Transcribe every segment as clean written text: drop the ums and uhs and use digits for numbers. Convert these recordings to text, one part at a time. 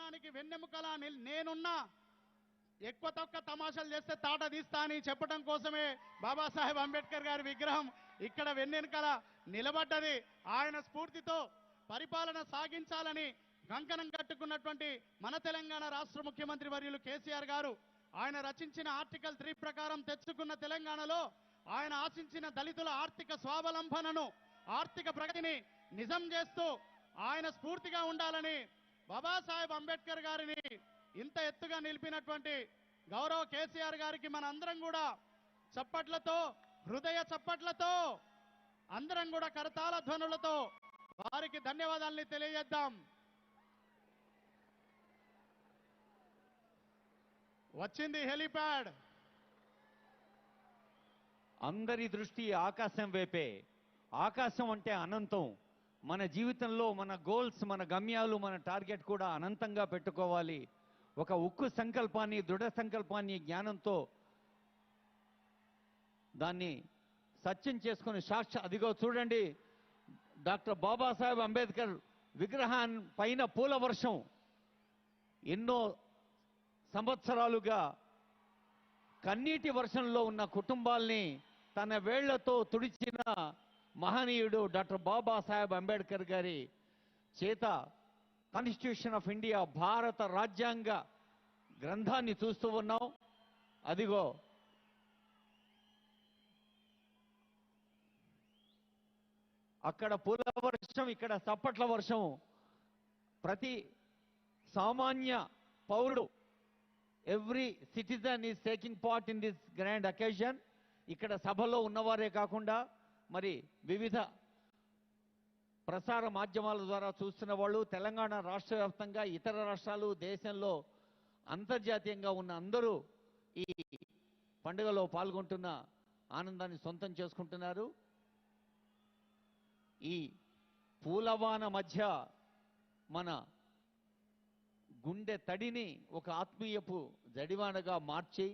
రాష్ట్రానికి వెన్నెముకల నేనున్నా, ఎక్కువ తక్కువ తమాషాలు చేస్తే తాట తీస్తా అని చెప్పడం కోసమే బాబాసాహెబ్ అంబేద్కర్ గారి విగ్రహం ఇక్కడ వెన్నెముకల నిలబడ్డది. ఆయన స్ఫూర్తితో పరిపాలన సాగించాలని కంకణం కట్టుకున్నటువంటి మన తెలంగాణ రాష్ట్ర ముఖ్యమంత్రి వర్యులు కేసీఆర్ గారు ఆయన రచించిన ఆర్టికల్ 3 ప్రకారం తెచ్చుకున్న తెలంగాణలో ఆయన ఆశించిన దళితుల ఆర్థిక స్వావలంబనను, ఆర్థిక ప్రగతిని నిజం చేస్తూ ఆయన స్ఫూర్తిగా ఉండాలని బాబాసాహెబ్ అంబేద్కర్ గారిని ఇంత ఎత్తుగా నిలిపినటువంటి గౌరవ కేసీఆర్ గారికి మన అందరం కూడా చప్పట్లతో, హృదయ చప్పట్లతో, అందరం కూడా కరతాళ ధ్వనులతో వారికి ధన్యవాదాలని తెలియజేద్దాం. వచ్చింది హెలిప్యాడ్. అందరి దృష్టి ఆకాశం వైపే. ఆకాశం అంటే అనంతం. మన జీవితంలో మన గోల్స్, మన గమ్యాలు, మన టార్గెట్ కూడా అనంతంగా పెట్టుకోవాలి. ఒక ఉక్కు సంకల్పాన్ని, దృఢ సంకల్పాన్ని జ్ఞానంతో దాన్ని సత్యం చేసుకుని అదిగో చూడండి, డాక్టర్ బాబాసాహెబ్ అంబేద్కర్ విగ్రహం పైన పూల వర్షం. ఎన్నో సంవత్సరాలుగా కన్నీటి వర్షంలో ఉన్న కుటుంబాల్ని తన వేళ్లతో తుడిచిన మహనీయుడు డాక్టర్ బాబాసాహెబ్ అంబేద్కర్ గారి చేత కాన్స్టిట్యూషన్ ఆఫ్ ఇండియా, భారత రాజ్యాంగ గ్రంథాన్ని చూస్తూ ఉన్నాం. అదిగో అక్కడ పూల వర్షం, ఇక్కడ చప్పట్ల వర్షం. ప్రతి సామాన్య పౌరుడు, every citizen is taking part in this grand occasion. ఇక్కడ సభలో ఉన్నవారే కాకుండా మరి వివిధ ప్రసార మాధ్యమాల ద్వారా చూస్తున్న వాళ్ళు, తెలంగాణ రాష్ట్ర వ్యాప్తంగా, ఇతర రాష్ట్రాలు, దేశంలో అంతర్జాతీయంగా ఉన్న అందరూ ఈ పండుగలో పాల్గొంటున్న ఆనందాన్ని సొంతం చేసుకుంటున్నారు. ఈ పూలవాన మధ్య మన గుండె తడిని ఒక ఆత్మీయపు జడివానగా మార్చి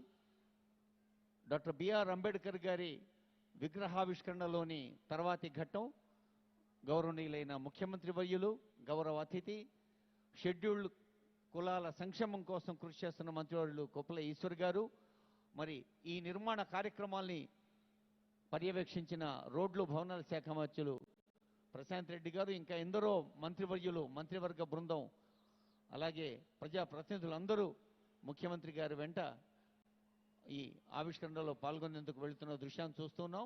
డాక్టర్ బిఆర్ అంబేద్కర్ గారి విగ్రహావిష్కరణలోని తర్వాతి ఘట్టం గౌరవనీయులైన ముఖ్యమంత్రి వర్యులు, గౌరవ అతిథి, షెడ్యూల్డ్ కులాల సంక్షేమం కోసం కృషి చేస్తున్న మంత్రివర్యులు కొప్పుల ఈశ్వర్ గారు, మరి ఈ నిర్మాణ కార్యక్రమాల్ని పర్యవేక్షించిన రోడ్లు భవనాల శాఖ మంత్రులు ప్రశాంత్ రెడ్డి గారు, ఇంకా ఎందరో మంత్రివర్యులు, మంత్రివర్గ బృందం, అలాగే ప్రజాప్రతినిధులందరూ ముఖ్యమంత్రి గారి వెంట ఈ ఆవిష్కరణలో పాల్గొనేందుకు వెళుతున్న దృశ్యాన్ని చూస్తున్నాం.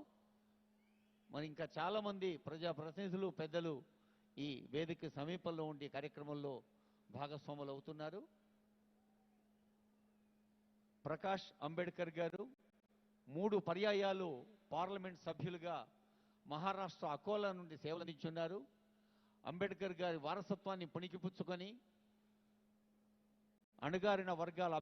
మరి ఇంకా చాలామంది ప్రజాప్రతినిధులు, పెద్దలు ఈ వేదిక సమీపంలో ఉండి కార్యక్రమంలో భాగస్వాములు అవుతున్నారు. ప్రకాష్ అంబేద్కర్ గారు 3 పర్యాయాలు పార్లమెంట్ సభ్యులుగా మహారాష్ట్ర అకోలా నుండి సేవలు అందించున్నారు. అంబేద్కర్ గారి వారసత్వాన్ని పుణికిపుచ్చుకొని అణగారిన వర్గాల